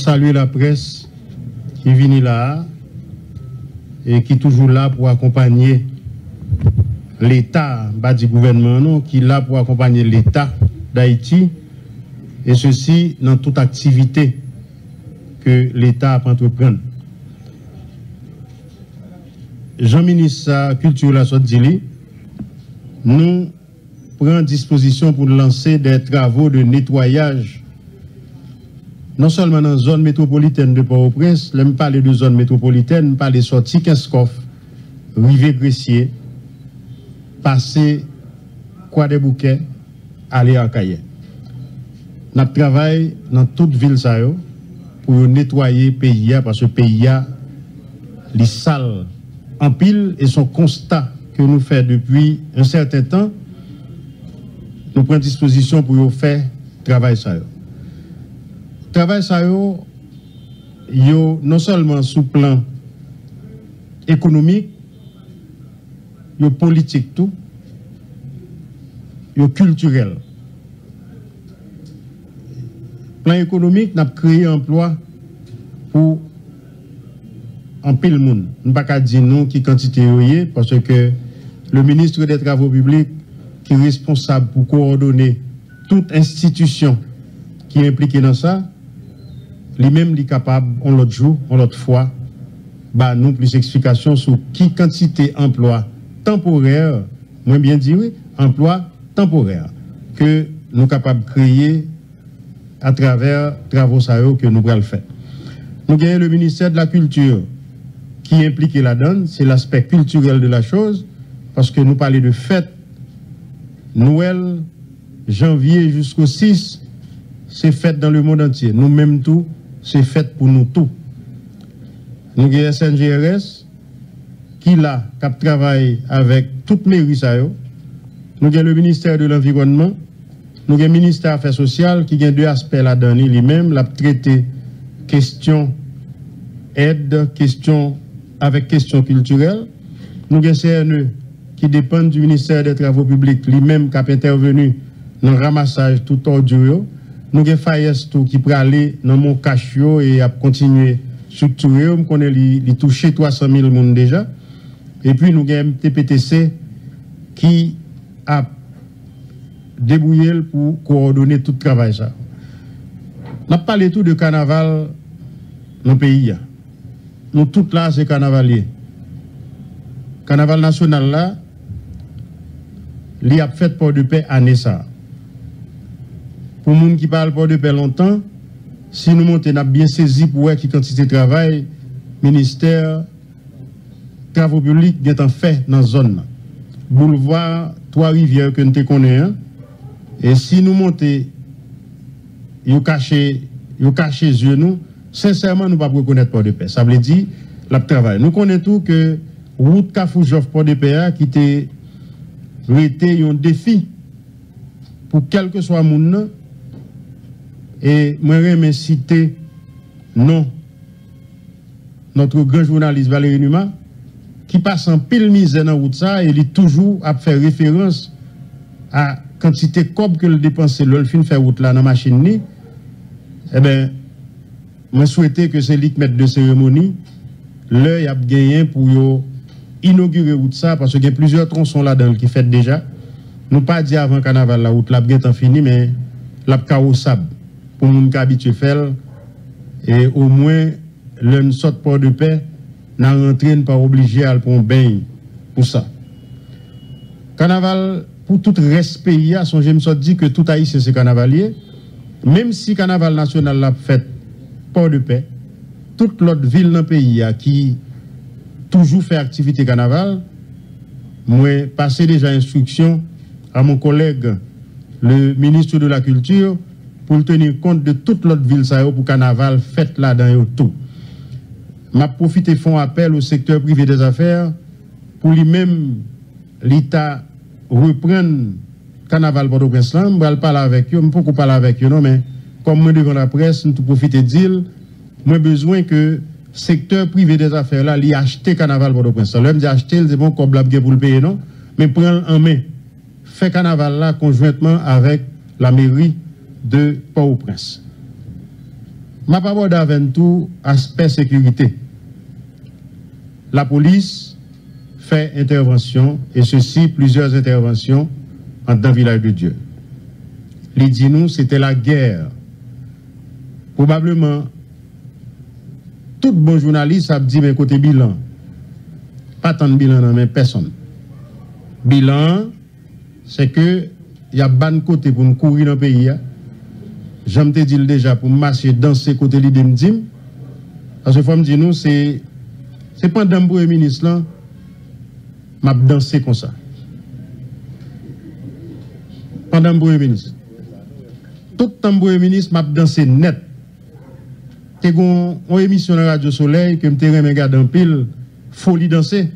saluer la presse qui est venue là et qui est toujours là pour accompagner l'État, pas du gouvernement, non, qui est là pour accompagner l'État d'Haïti, et ceci dans toute activité que l'État a entreprendre. Jean-Ministre de la Culture, la Sotdili, nous prenons disposition pour lancer des travaux de nettoyage, non seulement dans la zone métropolitaine de Port-au-Prince, je parle de zone métropolitaine, je parle de sortie Kinskoff, Rivière-Gressier, passer Croix des Bouquets, aller à Cayenne. Nous travaillons dans toute ville pour nettoyer le pays, parce que le pays est sale en pile, et son constat que nous faisons depuis un certain temps, nous prenons disposition pour faire travail ça. Travail ça, non seulement sous plan économique, politique tout, culturel. Plan économique, nous avons créé un emploi pour en pile monde. Nous ne pouvons pas dire non qui quantité parce que le ministre des Travaux publics qui est responsable pour coordonner toute institution qui est impliquée dans ça, lui-même est capable, on l'autre jour, on l'autre fois, bah nous plus d'explications sur qui quantité emploi temporaire, moins bien dit oui, emploi temporaire que nous sommes capables de créer à travers travaux que nous allons faire. Nous avons le ministère de la Culture qui est impliqué là-dedans, c'est l'aspect culturel de la chose, parce que nous parlons de fête, Noël, janvier jusqu'au 6, c'est fête dans le monde entier. Nous-mêmes tout, c'est fête pour nous tous. Nous avons SNGRS qui là, qui travaille avec toutes les mairies. Nous avons le ministère de l'Environnement, nous avons le ministère des Affaires sociales qui a deux aspects là-dedans lui-même, la traité question aide, question avec question culturelle. Nous avons CNE qui dépend du ministère des Travaux publics lui-même qui a intervenu dans le ramassage tout ordure. Nous avons FAES qui peut aller dans mon cachot et a continué structurer. On connaît les toucher 300 000 personnes déjà. Et puis nous avons TPTC qui a débrouillé pour coordonner tout le travail. Ça. On a parlé tout de carnaval dans le pays. Nous, tout là, c'est carnavalier. Carnaval national là, il a fait port de paix à Nessa. Pour les gens qui parlent port de paix longtemps, si nous montons, on a bien saisi pour voir qui quantité de travail, ministère, travaux publics, bien en fait dans la zone. Boulevard, Trois-Rivières que nous te connaissons. Et si nous montons, nous cachons les yeux, nous, sincèrement, nous ne pouvons pas reconnaître port de paix. Ça veut dire, le travail. Nous connaissons tout que route Kafoujof port de paix qui était un défi pour quel que soit le monde. Et moi, je vais citer non notre grand journaliste Valérie Numa qui passe en pile misère dans la route ça et il est toujours à faire référence à quantité de cob que le dépenser le fin faire route là dans la machine ni. Eh bien, je souhaitais que c'est lui qui mette de cérémonie l'œil a gagné pour inaugurer route ça parce qu'il y a plusieurs tronçons là-dedans qui fait déjà. Nous pas dire avant carnaval la route là bien fini mais la carrossable pour les gens qui habituent à faire et au moins l'un sort port de paix n'a rentré pas obligé à prendre bain pour ça. Carnaval pour tout reste pays à son je me dit que tout haïtien c'est carnavalier même si carnaval national l'a fait port de paix toute l'autre ville dans le pays qui toujours fait activité carnaval moi passer déjà instruction à mon collègue le ministre de la Culture pour tenir compte de toute l'autre ville pour carnaval fait là dans tout. M'a profité font appel au secteur privé des affaires pour lui-même l'État reprendre carnaval Port-au-Prince. Je vais parler avec eux, je ne peux pas parler avec eux non mais comme moi devant la presse, nous profiter de dire moi besoin que secteur privé des affaires là, lui acheter carnaval Port-au-Prince. L'homme dit acheter, c'est bon comme la pour le payer non, mais prendre en main fait carnaval là conjointement avec la mairie de Port-au-Prince. Ma parole avec tout aspect sécurité. La police fait intervention, et ceci, plusieurs interventions dans le village de Dieu. Les dit nous, c'était la guerre. Probablement, tout bon journaliste a dit, mais côté bilan, pas tant de bilan, non, mais personne. Bilan, c'est que il y a ban côté pour nous courir dans le pays. J'aime te dire déjà pour marcher danser côté l'idée me dit. Parce que faut me dire nous, c'est pendant le Premier ministre là, m'a dansé comme ça. Pendant le Premier ministre. Tout le temps le Premier ministre m'a dansé net. T'es une émission de Radio Soleil que m'te regarde en pile, folie danser.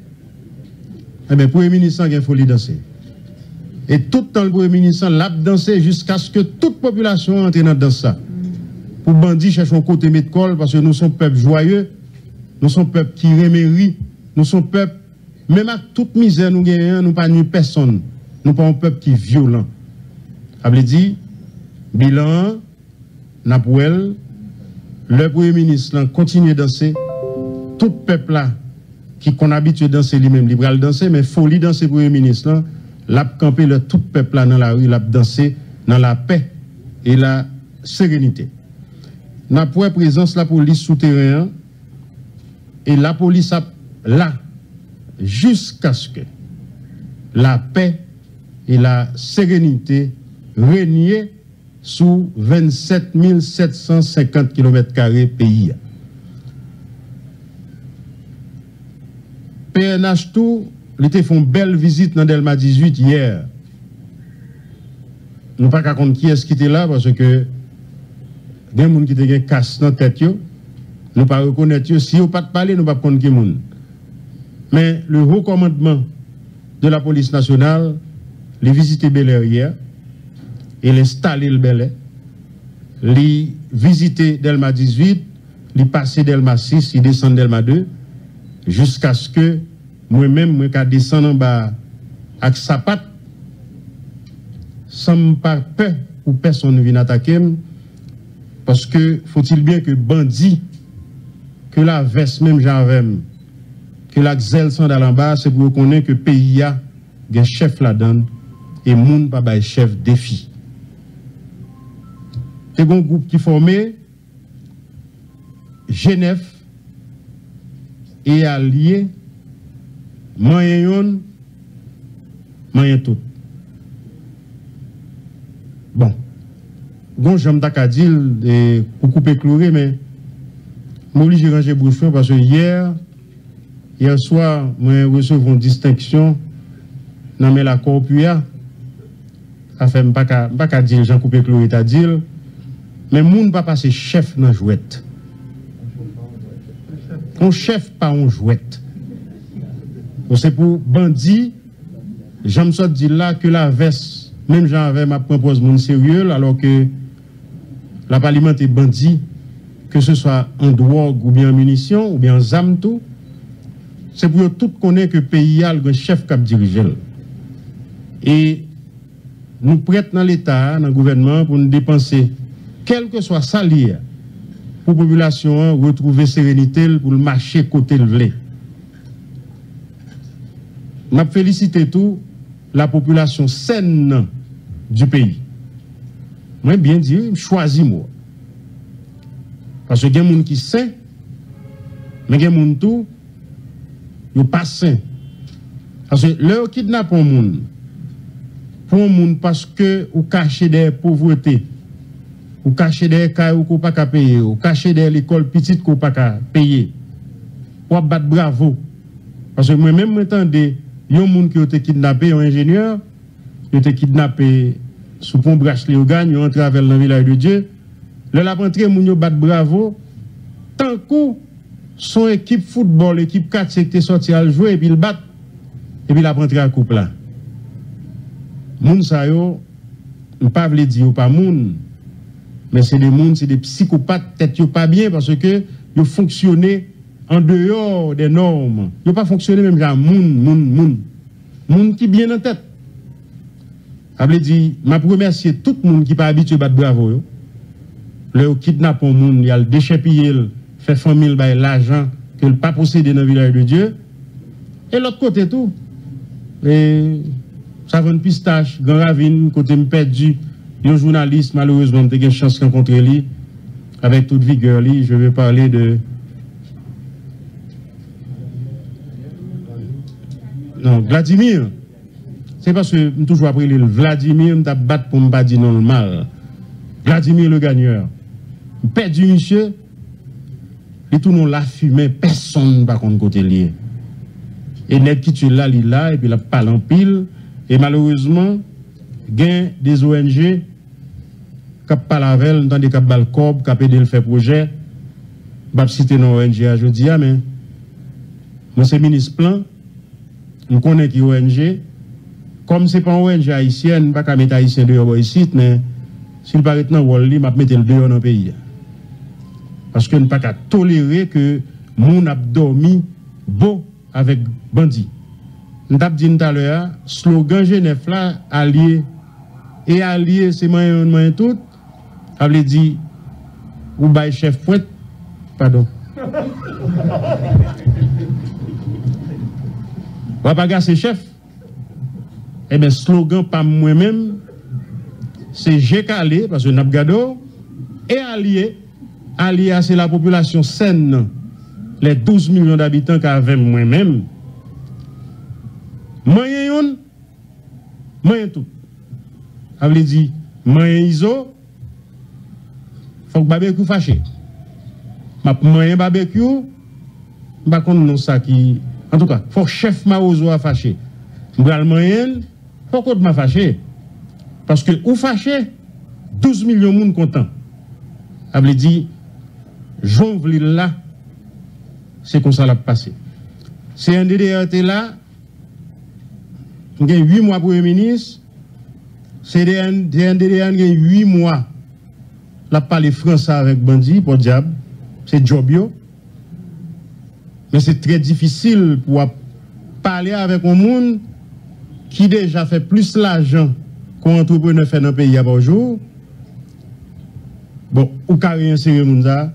Eh bien, Premier ministre a folie danser. Et tout le temps, le Premier ministre l'a dansé jusqu'à ce que toute population entre dans ça. Pour bandits chercher un côté médecol parce que nous sommes peuple joyeux, nous sommes peuple qui remérit, nous sommes peuple, même à toute misère nous gagnons, nous pas nuit personne. Nous pas un peuple qui est violent. Ça veut dire, bilan, Napouel, le Premier ministre continue de danser, tout peuple là, qui qu'on habitué à danser lui-même, libéral danser, mais folie danser Premier ministre là, l'a campé le tout peuple là dans la rue, l'a dansé dans la paix et la sérénité. N'a pas présence la police souterrain et la police a là jusqu'à ce que la paix et la sérénité régnent sous 27 750 km² pays. PNH tout, il était fait une belle visite dans Delma 18 hier. Nous ne pouvons pas compter qui est-ce qui était là parce que il y a des gens qui ont casse dans la tête. Nous ne pouvons pas reconnaître. Si on ne peut pas parler, nous ne pouvons pas connaître qui est. Mais le haut commandement de la police nationale, les visiter Bel Air hier, et l'installer le Bel Air, les visiter Delma 18, les passer Delma 6, les descendre Delma 2, jusqu'à ce que moi-même, je descende en bas avec sa patte, sans pas peur ou personne ne vienne attaquer, parce que faut-il bien que bandit, que la veste même j'avais, que la xel sans en bas, c'est pour reconnaître que le pays a un chef là-dedans et moun pas un chef défi. C'est un groupe qui formé Genève et allié moyen tout. Bon. Bon, j'aime ta dire pour couper chloré, mais je suis obligé de ranger bouche parce que hier soir, je reçu une distinction dans la Corpua. Ça fait pas dire, j'en couper chloré, à dire, mais moun pas passer chef dans jouette. Un chef pas un jouette. C'est pour bandit, j'aime ça dire là que la veste, même j'avais ma propose mon sérieux, alors que la parlement est bandit, que ce soit en drogue ou bien en munitions ou bien en zam tout, c'est pour tout connaître que le pays a le chef qui dirige. Et nous prêtons dans l'État, dans le gouvernement, pour nous dépenser, quel que soit salaire, pour la population retrouver sérénité, pour le marché côté le blé. Je félicite tout la population saine du pays. Moi, bien dire, choisis moi. Parce que il y a des gens qui sont sains, mais il y a des gens qui ne sont pas sains. Parce que leur kidnappe un monde, pour un monde parce que vous cachez des pauvretés, vous cachez des cas où vous ne pouvez pas payer, vous cachez des écoles petites que vous ne pouvez pas payer. Vous battre bravo. Parce que moi-même, m'entendez, il y a des gens qui ont été kidnappés, un ingénieur, qui ont été kidnappés sous pont bracelet au gagne, ils ont entré avec le village de Dieu. Le la rentrée, ils ont battu bravo. Tant que son équipe football, équipe 4, c'était sorti à jouer, et puis ils battent, et puis la rentrée à coupe là. Moun sa yo, je ne pas dire pas moun, mais c'est des moun, c'est des psychopathes, peut-être pas bien parce que ils fonctionné en dehors des normes. Ils pas fonctionné même genre moun qui bien en tête. Ça veut dire, je remercie tout le monde qui n'est pas habitué à battre bravo. le kidnappe un monde, il y a le déchet pillé, fait famille by l'argent que le pas possédé dans le village de Dieu. Et l'autre côté tout. Et ça va une pistache, grand ravine, côté me perdu. Un journaliste, malheureusement, j'ai une chance de rencontrer lui avec toute vigueur. Lui, je vais parler de. Non, Vladimir. C'est parce que je toujours appris le Vladimir, je battu pour me pas dire non le mal. Vladimir le gagneur. Perdu, monsieur. Et tout le monde l'a fumé, personne ne va contre côté lié. Et net qui tue là, il là, et puis la parle en pile. Et malheureusement, il y a des ONG qui parlent avec elle, dans des cas de corps, qui aidé le faire projet. Je vais citer nos ONG à jeudi, mais moi, c'est ministre plan. Je connais qui ONG. Comme ce n'est pas une ONG haïtienne, je ne vais pas mettre haïtien dehors ici, mais s'il paraît dans le rôle, je vais mettre le dehors dans le pays. Parce que nous ne pouvons pas tolérer que moun a dormi beau avec bandit. Nous avons dit tout à l'heure, slogan Genève là, allié. Et allié, c'est moyen tout. Avait dit, ou bail chef pointe, pardon. Ou pas gars, c'est chef. Eh bien, slogan pas moi-même, c'est j'ai calé, parce que nous avons gardé, et allié. Allié, c'est la population saine, les 12 millions d'habitants qu'avait moi-même. Moyen tout. Ça veut dire, moyen iso, faut que barbecue fâché. Moyen barbecue, pas contre non ça qui. En tout cas, faut que chef Maozo a fâché. Bral moyen, faut que m'a fâché. Parce que ou fâché, 12 millions de monde contents. Ça veut dire, Jonville là, c'est comme ça l'a passé. C'est un DDRT là, il y a 8 mois pour le ministre, c'est un DDRT qui a 8 mois, là parler français avec bandit, pour diable, c'est jobio. Mais c'est très difficile pour parler avec un monde qui déjà fait plus l'argent qu'un entrepreneur fait dans le pays à bonjour. Bon, ou carré insérer Mounza.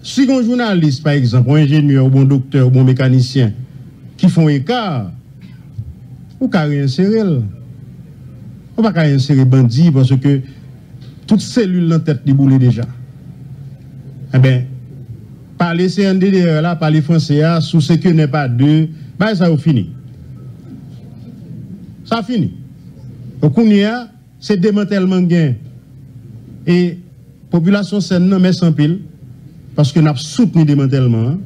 Si un journaliste, par exemple, un ingénieur, ou un docteur, ou un mécanicien, qui font écart, ou carré insérer. On va pas insérer bandit parce que toutes cellules dans la tête déboulent déjà. Eh bien, parler CNDDR là, parler français, sous ce que n'est pas deux, bah ça a fini. Ça a fini. Donc, c'est démantèlement gain. Et la population saine non met sans pile, parce que nous avons soutenu le démantèlement.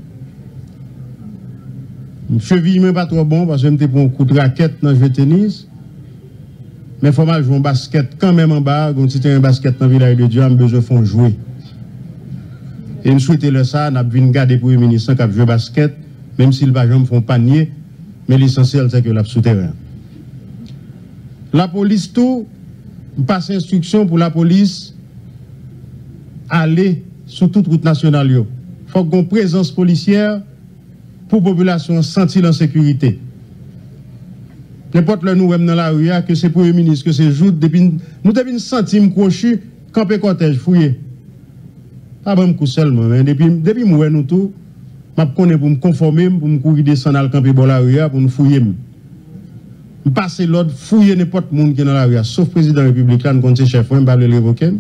Cheville n'est pas trop bon, parce que je pour un coup de raquette dans le jeu de tennis. Mais il faut mal jouer un basket quand même en bas. Quand tu as un basket dans le village de Dieu, on a besoin de jouer. Et nous souhaitons le ça, nous avons garder pour le ministre qui a joué basket, même s'il va jamais faire panier, mais l'essentiel c'est que la souterrain. La police, tout, passe instruction pour la police aller sur toute route nationale. Il faut qu'on ait une présence policière pour la population sentir en sécurité. N'importe le nous dans la rue, que c'est Premier ministre, que c'est joute, nous devons sentir crochu, camper cortège, fouiller. Pas bon coup seulement, mais depuis moi nous tout, je connais pour me conformer, pour me courir descendre dans le camper dans la rue, pour nous fouiller. Je passe l'ordre, fouiller n'importe monde qui est dans la rue, sauf le président de la République, là, nous comptons chef, je ne vais pas l'évoquer.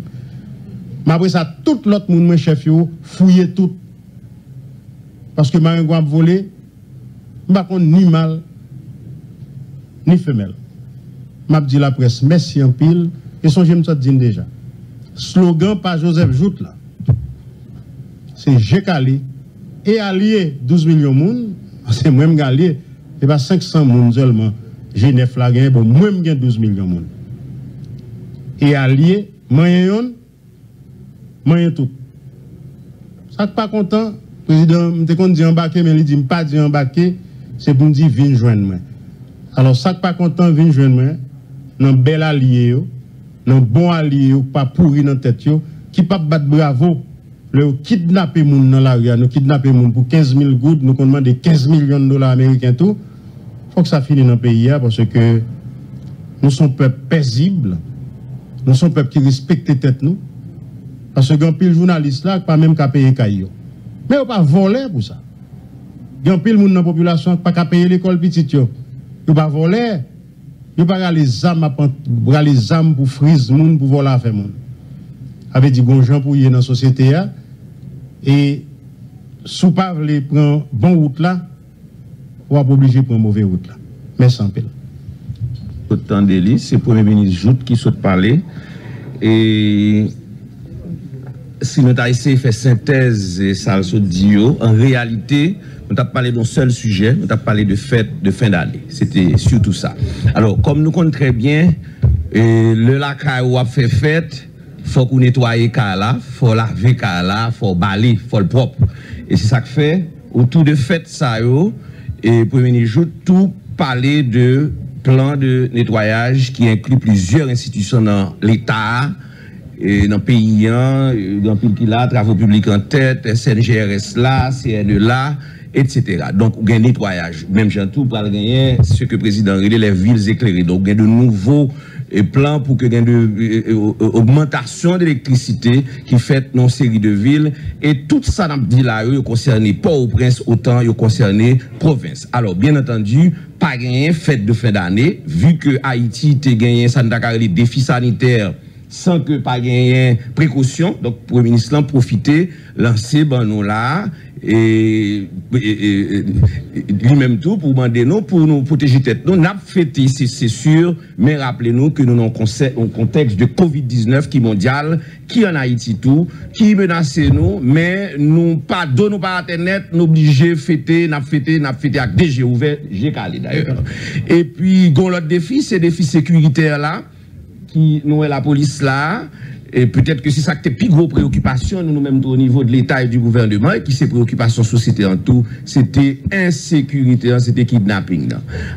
Mais après ça, tout l'autre monde, chef, fouiller tout. Parce que Maringo a volé, je ne vais pas ni mâle, ni femelle. Je dis la presse, merci en pile, et son j'aime ça dire déjà. Slogan par Joseph Jout là. C'est j'ai calé et allié 12 millions de monde, c'est moi qui allié, et pas 500 monde seulement. J'ai 9 là, bon, moi qui 12 millions de monde. Et allié, moyen tout. Ça pas content, président, je te dit embarquer, mais il dit pas dit embarquer, c'est pour me dire viens joindre moi. Alors ça pas content, viens joindre moi, dans bel allié, dans bon allié, pas pourri dans tête yo, qui pas battre bravo. Le kidnapper moun dans la rue, nous kidnapper moun pour 15 000 gouttes, nous demandons 15 millions de dollars américains tout. Faut que ça finisse dans le pays parce que nous sommes peuple paisible Nous sommes un peuple qui respecte tête nous. Parce que pile journaliste là, pas même qu'à payer caillou. Mais on pas voler pour ça. Il y a pile monde dans la population qui pas qu'à payer l'école petite yo. Ils pas voler. Ils pas les armes pour frise monde pour voler faire monde. Avait dit bon gens pour y dans la société là et sous pas les prendre bon route là, ou pas obligé prendre mauvaise route là. Merci en pile. Autant d'élits, c'est le Premier ministre Jout qui souhaite parler. Et si nous avons essayé de faire synthèse et ça se dit, en réalité, nous avons parlé d'un seul sujet, nous avons parlé de fête de fin d'année. C'était surtout ça. Alors, comme nous connaissons très bien, le lac où a fait fête, il faut qu'on nettoie les cas là, il faut laver les cas là, il faut balayer, il faut le propre. Et c'est ça que fait, autour de fête ça, et le Premier ministre Jout, tout parler de plan de nettoyage qui inclut plusieurs institutions dans l'État, dans le pays, dans le pays qui là, travaux publics en tête, SNGRS là, CNE là, etc. Donc, il y a un nettoyage. Même Jean-Tout pour gagner ce que le président relève les villes éclairées. Donc, il y a de nouveaux plans pour que il y ait une augmentation d'électricité qui fait dans une série de villes. Et tout ça, n'a dit là, il concerne Port-au-Prince autant il concerne province. Alors, bien entendu, pas gagné fête de fin d'année, vu que Haïti a gagné les défis sanitaires sans que pas gagné précaution. Donc, le Premier ministre a profité, lancé ben nous là, et lui-même tout pour demander nous, pour nous protéger tête. Nous n'avons fêté, c'est sûr, mais rappelez-nous que nous avons un contexte de Covid-19 qui est mondial, qui en Haïti tout, qui menace nous, mais nous pas donnons par internet, nous obligés fêter, n'a fêté avec DG ouvert, j'ai calé d'ailleurs. Et puis, l'autre défi, c'est le défi sécuritaire là, qui nous est la police là. Et peut-être que c'est ça qui est plus gros préoccupation, nous-mêmes au niveau de l'État et du gouvernement, et qui c'est préoccupation société en tout, c'était insécurité, c'était kidnapping.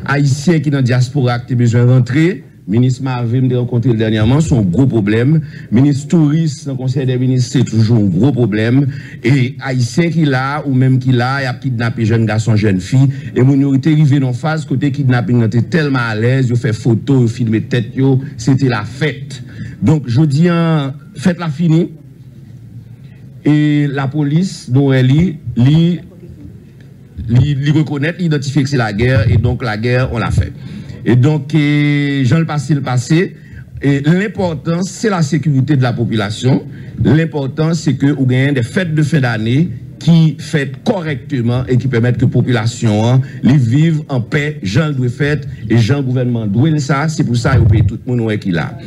Haïtiens qui dans la diaspora qui ont besoin de rentrer, ministre Marvin me rencontré dernièrement, c'est un gros problème. Ministre touriste dans le conseil des ministres, c'est toujours un gros problème. Et Haïtiens qui là, ou même qui là, il y a kidnappé jeunes garçons, jeunes filles, et minorité arrivée dans phase côté kidnapping, on était tellement à l'aise, ils ont fait photo, ils filmé tête, c'était la fête. Donc, je dis, faites la finie. Et la police, dont elle reconnaît, identifier que c'est la guerre. Et donc, la guerre, on l'a fait. Et donc, j'en le passé. Et l'important, c'est la sécurité de la population. L'important, c'est que vous gagnez des fêtes de fin d'année qui fêtent correctement et qui permettent que la population les vive en paix, gens doivent faire et gens gouvernement doivent ça, c'est pour ça que tout le monde qui là.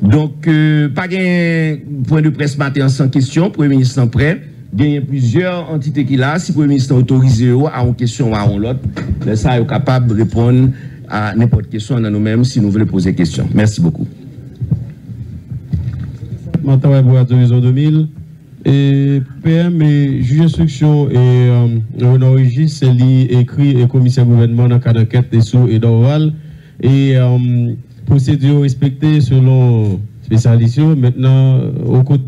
Donc, pas de point de presse matin sans question, Premier ministre en prêt, il y a plusieurs entités qui là, si le Premier ministre autorisé à une question ou à une autre, ça est capable de répondre à n'importe quelle question dans nous-mêmes si nous voulons poser question. Merci beaucoup. Maintenant, pour la 2000. Et PM et juge d'instruction et Renaud Régis, c'est lui écrit et commissaire gouvernement dans le cadre d'enquête des sous et d'oral. Et procédure respectée selon spécialistes. Maintenant,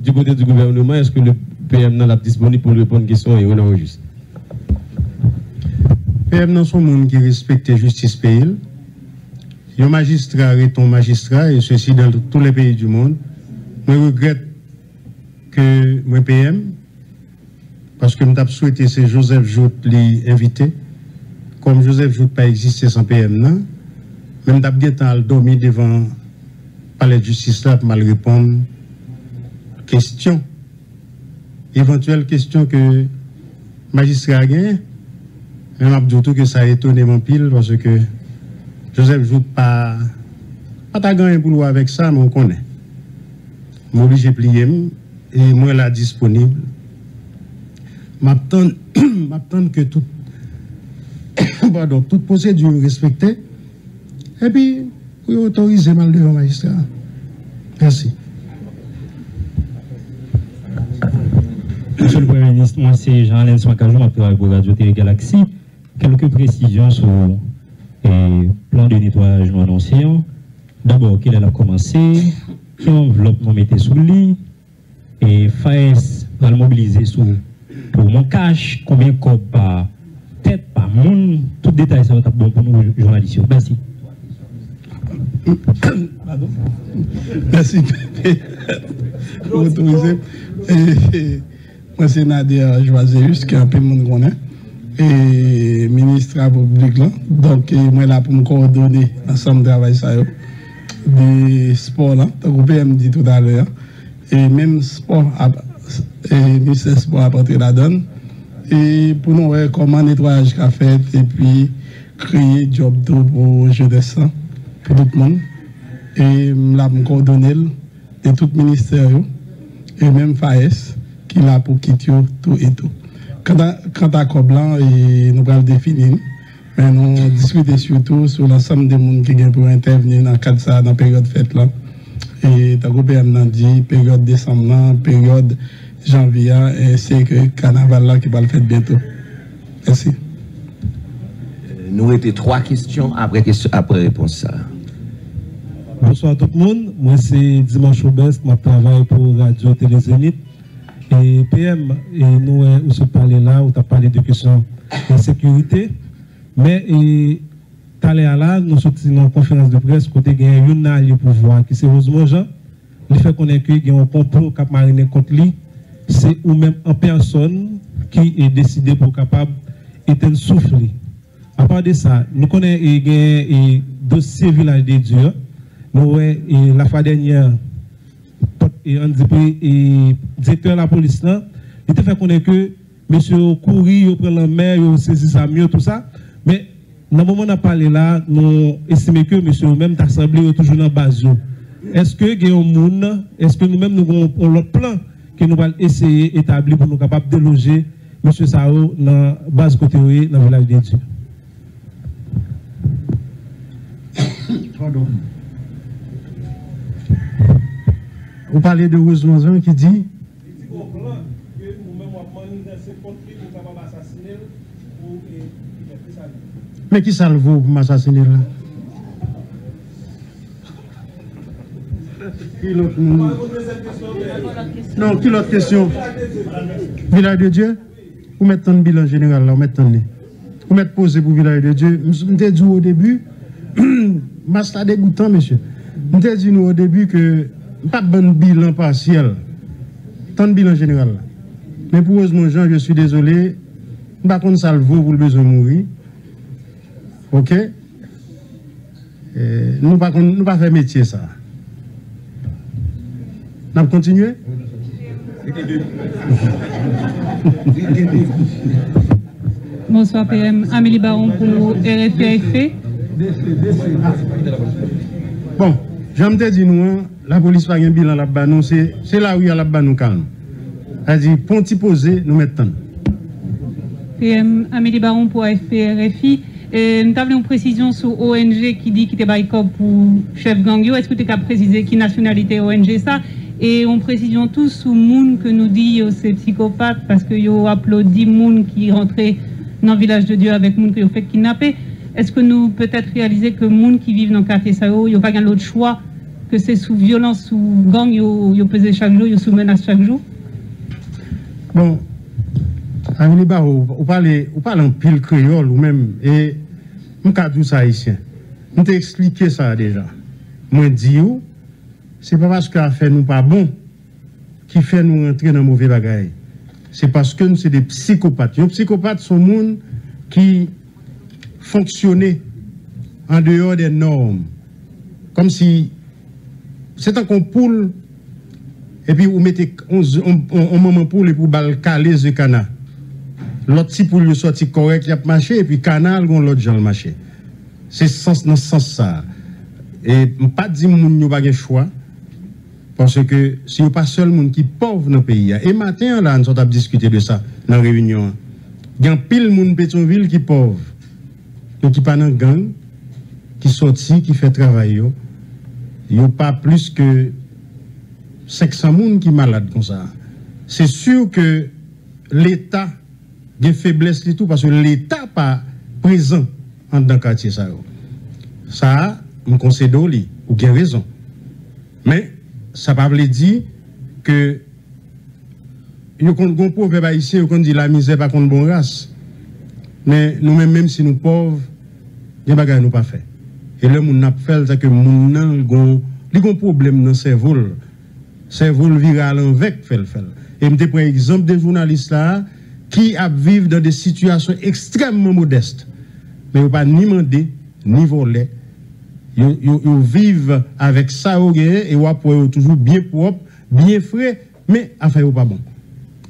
du côté du gouvernement, est-ce que le PM n'a disponible pour répondre aux questions et Renaud Régis? PM dans son monde qui respecte la justice pays. Un magistrat est un magistrat et ceci dans tous les pays du monde. Je regrette que moi PM, parce que je souhaité c'est Joseph Jout l'inviter. Comme Joseph Jout pas existé sans PM, non? Même je dormi devant le palais de justice là pour mal répondre questions, éventuelles questions que le magistrat a gagné. Mais je dis que ça a étonné mon pile parce que Joseph Jout pas gagné pour avec ça, mais on connaît. Je suis obligé de plier. Et moi là disponible. M'attendre que toute procédure respectée. Et puis, pour autoriser mal devant magistrat. Merci. Monsieur le Premier ministre, moi c'est Jean-Alain Soincajon, je travaille pour Radio Télé Galaxy. Quelques précisions sur le plan de nettoyage non annoncé. D'abord, qu'il a commencé, quelle enveloppe nous mettez sous le lit. Et FAES va le mobiliser pour mon cash, combien de corps par tête, par monde, tout détail, ça va être bon pour nous, journalistes. Merci. Pardon. Merci, Pépé, pour autoriser. Moi, c'est Nadia Joaséus, qui est un peu mon connaît, et ministre de la République. Donc, moi, là, pour me coordonner l'ensemble de travail, ça, des sports, là, le PM dit tout à l'heure, et même sport, et ministre des Sports a porté la donne, et pour nous voir comment nettoyage qu'a fait, et puis créer job pour jeunesse, pour tout le monde. Et là, je coordonner de tout le ministère, et même FAES, qui l'a pour quitter tout et tout. Quant à Coblan, nous allons définir, mais nous discutons surtout sur l'ensemble des gens qui viennent pour intervenir dans le cadre de ça, dans la période fête là. Et le PM a dit, période décembre, période janvier, ainsi que le carnaval là qui va le faire bientôt. Merci. Nous étions 3 questions après réponse ça. Bonsoir tout le monde. Moi, c'est Dimanche Aubest. Je travaille pour Radio Télé Zénith. Et PM, et nous, on se parlait là, on a parlé de questions de sécurité. Mais, tout à l'heure là, nous sommes dans une conférence de presse, côté il y a un allié pouvoir qui c'est Rosemont Jean. Le fait qu'on ait qu'il y a un complot qui a mariné contre lui, c'est ou même en personne qui est décidé pour capable d'éteindre souffle. À part de ça, nous connaissons un dossier village des dieux. Nous, la fois dernière, et directeur de la police, il a fait connaître que monsieur Kouri, il prend la mer, il saisit ça mieux, tout ça. Mais dans le moment où on a parlé là, nous estimons que monsieur même assemblé toujours dans la base. Est-ce que il y a un monde, est-ce que nous-mêmes nous avons le plan que nous allons essayer d'établir pour nous capables de déloger monsieur Sao dans la base côté dans le village des dieux? Pardon. Vous parlez de Rosemont Jean qui dit mais qui ça le vaut pour m'assassiner là? Non, qui l'autre question? Village de Dieu? Vous mettez un bilan général là, vous mettez un. Vous mettez posé pour Village de Dieu. Je vous ai dit au début, c'est dégoûtant, monsieur. Je vous ai dit au début que pas de bon bilan partiel, tant de bilan général. Mais pour Rosemont Jean, je suis désolé, par contre, ça le vaut pour le besoin de mourir. Ok? Nous ne pouvons pas faire métier ça. Nous allons continuer? Bonsoir PM, Amélie Baron pour RFI AFP. Bon, j'aime te dire nous, la police pas un bilan là-bas, non, c'est là où il y a là-bas nous calme. C'est-à-dire, ponti posé, nous mettons. PM, Amélie Baron pour AFP RFI. Nous avons une précision sur ONG qui dit qu'il était pour chef gang. Est-ce que tu as précisé qui nationalité ONG ça? Et on précision tous sur moun que nous dit c'est psychopathe parce que yo applaudi moun qui rentrait dans le village de Dieu avec moun qui ont fait kidnapper. Est-ce que nous peut-être réaliser que moun qui vivent dans le quartier Sao, yo pas qu'un autre choix que c'est sous violence, sous gang, yo pesé chaque jour, yo sous menace chaque jour? Bon, Amélie Barreau, vous parlez en pile créole ou même, et je ne ça haïtien. Je t'ai expliqué ça déjà. Moi, dis c'est pas parce que fait nous pas bon qui fait nous rentrer dans mauvais bagaille. C'est parce que nous sommes des psychopathes. Les psychopathes sont des gens qui fonctionnaient en dehors des normes. Comme si c'est un qu'on poule et puis vous mettez un moment poule et pour caler ce canard. L'autre si poule sorti correct, il a marché et puis canal l'autre genre marché. C'est dans ce sens ça. Et pas dire que nous n'avons pas de choix. Parce que si vous pas seul monde qui est pauvre dans le pays, et matin, là, nous avons discuté de ça dans la réunion. Il y a pile de monde Pétionville qui est pauvre, qui pas dans gang, qui sorti, qui fait travail. Il n'y a pas plus que 500 personnes qui sont malades comme ça. C'est sûr que l'État a des faiblesses et tout, parce que l'État n'est pas présent dans le quartier. Ça, je concède ou bien raison. Mais, ça ne veut pas dire que nous avons un pauvre ici, nous dit la misère pas contre bonne race. Mais nous-mêmes, même si nous sommes pauvres, des bagages nous pas fait. Et le monde n'a pas fait, c'est que mon nan gon problème dans le cerveau. Le cerveau viral avec fait. Et je prends exemple des journalistes là qui vivent dans des situations extrêmement modestes. Mais ils pas ni mandé, ni volé. Ils vivent avec ça et ils toujours bien propre, bien frais, mais affaire n'est pas bon.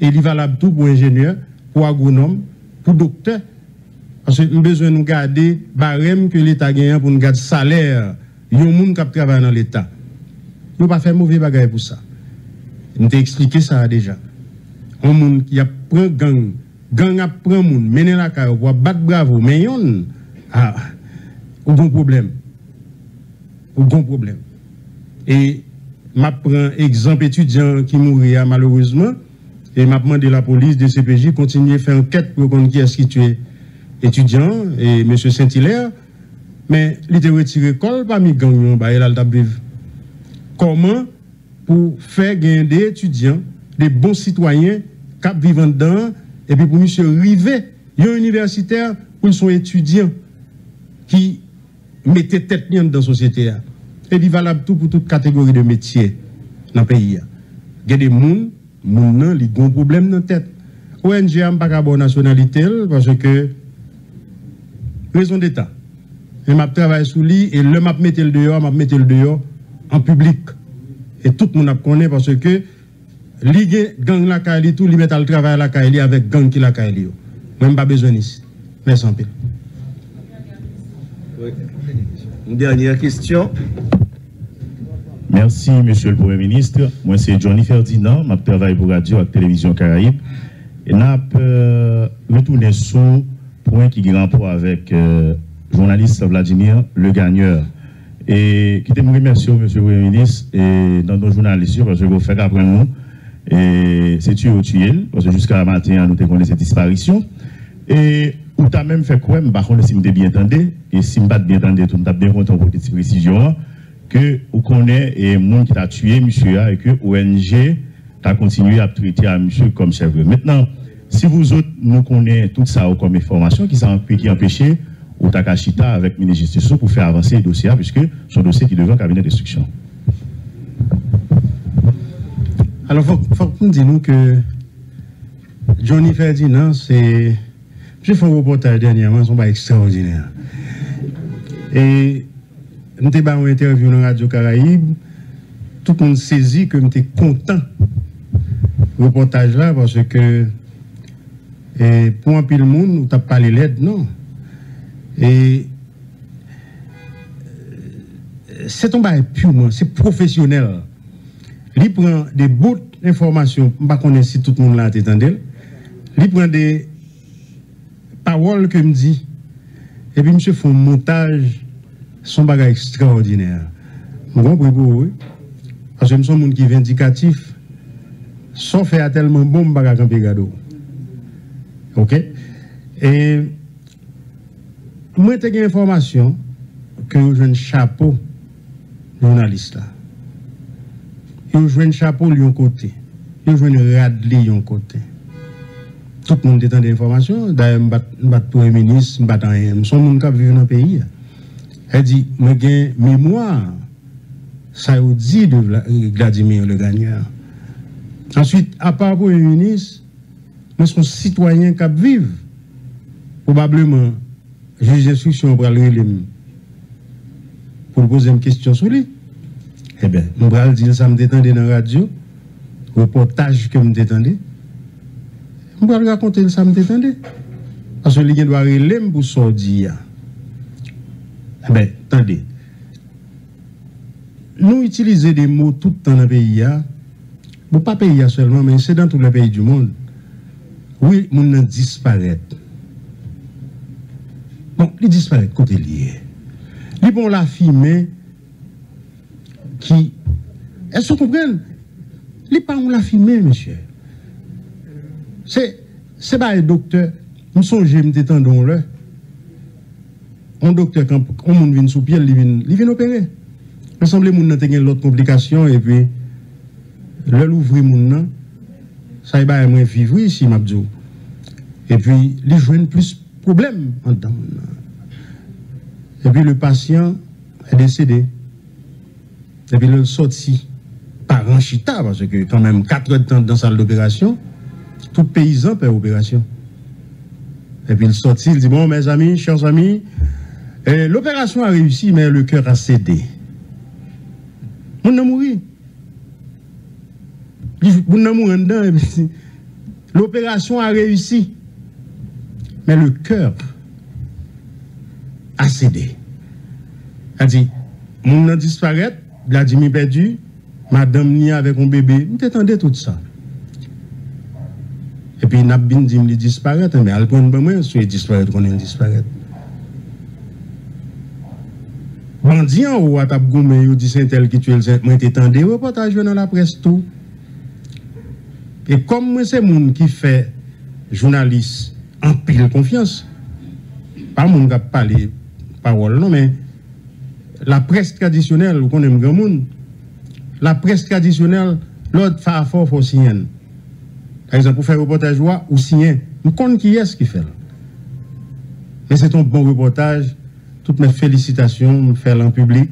Et il est valable tout pour ingénieur, pour agronome, pour docteur. Parce que nous avons besoin de nous garder barème que l'État gagne pour nous garder salaire. Il y a des gens qui travaillent dans l'État. Nous ne pas faire mauvais bagaille pour ça. Nous t'ai expliqué ça déjà. Un monde qui a pris gang a pris monde, mené la caille pour battre bravo, mais yon aucun problème. Aucun problème. Et m'a prend exemple étudiant qui mourit malheureusement et m'a demandé la police de CPJ continuer à faire enquête pour qu'on qui est-ce qui tué étudiant et M. Saint-Hilaire, mais il était retiré col parmi gang bah il a le vivre. Comment pour faire gagner des étudiants, des bons citoyens qui vivent dedans et puis pour monsieur river, il y a un universitaire pour son étudiant qui mettait tête dans la société. Et il valable tout pour toute catégorie de métiers dans le pays. Il y a des gens qui ont des problèmes dans la tête. ONG n'a pas de nationalité parce que raison d'État. Et je travaille sur lui et le m'a mettre le dehors en public. Et tout le monde connaît parce que les gang la Kaili, tout, ils mettent le travail à la Kaili avec gang qui la Kaili. Même pas besoin ici. Merci un peu. Oui. Une dernière question. Merci, monsieur le Premier ministre. Moi, c'est Johnny Ferdinand. Je travaille pour Radio et Télévision Caraïbe. Et je retourner sur le point qui est en rapport avec le journaliste Vladimir Le Gagneur. Et qui te remercie, monsieur le Premier ministre, et dans nos journalistes, parce que vous faites après nous. Et c'est tué, parce que jusqu'à matin, nous avons cette disparition. Et ou t'as même fait quoi, par contre, si vous bien entendu, et si vous bien entendu, tout le bien content pour cette précision, que vous connaissez et monde qui t'a tué, monsieur, et que ONG t'a continué à traiter à monsieur comme chef. Maintenant, si vous autres, nous connaissons tout ça comme information qui empêchait ou Takashita avec le ministre de la Justice pour faire avancer le dossier, puisque son dossier qui devient un cabinet d'instruction. Alors, il faut que nous disions que Johnny Ferdinand, c'est. J'ai fait un reportage dernièrement, c'est extraordinaire. Et nous avons une interview dans Radio Caraïbe, tout le monde saisit que nous étions contents du reportage là, parce que pour un peu le monde, nous n'avons pas les lettres, non. Et c'est un bail purement, c'est professionnel. Il prend des bouts d'informations, je ne sais pas si tout le monde l'a entendu. Il prend des paroles que me dit, et puis monsieur fait un montage, son bagage extraordinaire. Je comprends pour vous, parce que je suis un monde qui est vindicatif, sans faire tellement bon bagage en pégado. Ok? Et moi, j'ai une information que j'ai un chapeau journaliste là. J'ai un chapeau de côté. J'ai un radli de côté. Tout le monde est dans des informations. D'ailleurs, je suis Premier ministre, je suis un monde qui vit dans le pays. Elle dit, moi, j'ai mémoire. Ça veut dire de Vladimir Le Gagneur. Ensuite, à part Premier ministre, nous sommes citoyens qui vivent. Probablement, juge d'instruction pour poser une question sur lui. Eh bien, je vais dire ça, me détendais dans la radio, reportage que me détendais. Je vais raconter ça, me détendais. Parce que les gens doivent aller pour sortir. Eh bien, attendez. Nous utilisons des mots tout le temps dans le pays. Pour pas pays seulement, mais c'est dans tous les pays du monde. Oui, les gens disparaissent. Bon, ils disparaissent côté lié. Ils vont la filmer qui. Est-ce que vous comprenez? Ils pas la filmer, monsieur. C'est pas un docteur. Nous sommes jeunes, nous sommes là. Un docteur, quand on vient sous pied, il vient opérer. Il semble que nous avons l'autre complication et puis, le l'ouvrir, ça va moins vivre ici, Mabdou. Et puis, les jeunes plus problème en dedans. Et puis le patient est décédé. Et puis il est sorti par un chita, parce que quand même 4 heures de temps dans la salle d'opération, tout paysan fait opération. Et puis il sortit, il dit, bon, mes amis, chers amis, l'opération a réussi, mais le cœur a cédé. On a mouru. On a mouru dedans. L'opération a réussi, mais le cœur a cédé. Il a dit, mon a disparaît, Vladimir perdu, madame ni avec un bébé, on t'attendait tout ça. Et puis, il a bien dit, il disparaît, mais elle prend un peu, soit il disparaît, qu'on est disparaît. Bandi en haut, à Tabgoumé, il dit, c'est tel qui tue le saint, moi, t'attendais, reportage dans la presse, tout. Et comme moi, c'est moun qui fait journaliste en pile confiance, pas moun qui parle parole, non, mais la presse traditionnelle, vous connaissez grand monde, la presse traditionnelle, l'autre fait fort pour signer. Par exemple, pour faire reportage ou signer, nous connaissons qui est-ce qui fait. Mais c'est un bon reportage, toutes mes félicitations, je fais en public.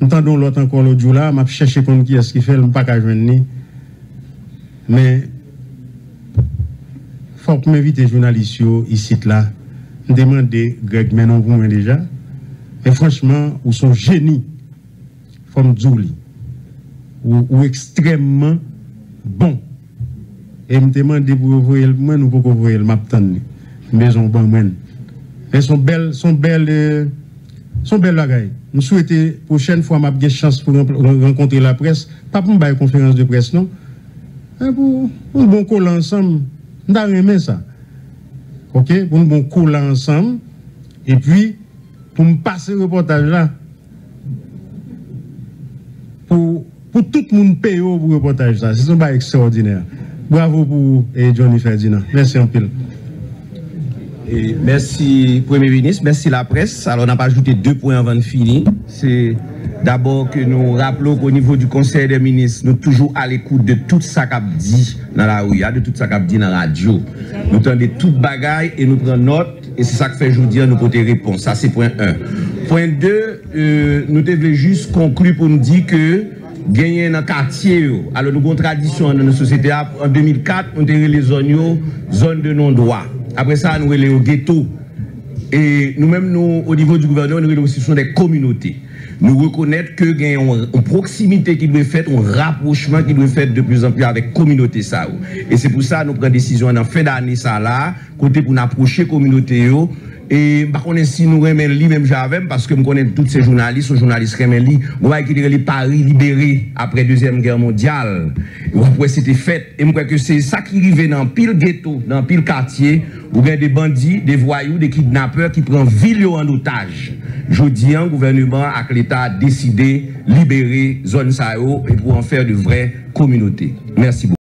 Nous entendons l'autre encore l'autre jour là, je cherche qui est-ce qui fait, je ne peux pas joindre. Mais il faut que m'invite les journalistes ici là, demander Greg Menon vous déjà. Et franchement, vous sont génies, comme Djouli, ou extrêmement bon. Et me demander pour ouvrir le moins ou pour ouvrir le m'attendre. Maison bon men. Et sont belles bagailles. Nous souhaitons prochaine fois m'a une chance pour rencontrer la presse, pas pour une conférence de presse non. Pour un bon call ensemble, nous avons aimé ça. OK, pour un bon call ensemble et puis pour me passer le reportage là, pour tout le monde payer pour le reportage là, c'est un bail extraordinaire. Bravo pour Johnny Ferdinand. Merci en pile. Et merci Premier ministre, merci la presse. Alors on n'a pas ajouté 2 points avant de finir. C'est d'abord que nous rappelons qu'au niveau du Conseil des ministres, nous sommes toujours à l'écoute de tout ça qu'a dit dans la rue, de tout ça qu'a dit dans la radio. Nous entendons toute bagaille et nous prenons note. Et c'est ça que fait aujourd'hui, nous porter réponse. Ça, c'est point 1. Point 2, nous devons juste conclure pour nous dire que gagner dans le quartier, alors nous avons une tradition dans notre société. En 2004, on a les zones de non-droit. Après ça, nous avons les ghettos. Et nous-mêmes, nous, au niveau du gouvernement, nous avons aussi des communautés. Nous reconnaissons que y a une proximité qui doit être faite, un rapprochement qui doit être fait de plus en plus avec la communauté. Et c'est pour ça que nous prenons décision en fin d'année, côté pour nous approcher la communauté. Et par contre, si nous remettons même j'avais, parce que nous connaissons tous ces journalistes remettent on va quitter les Paris libérés après la 2e Guerre mondiale. Après, c'était fait. Et je crois que c'est ça qui arrive dans pile ghetto, dans pile quartier, où il y a des bandits, des voyous, des kidnappeurs qui prennent ville en otage. Je dis, le gouvernement avec l'État a décidé de libérer zone Sao et pour en faire de vraies communautés. Merci beaucoup.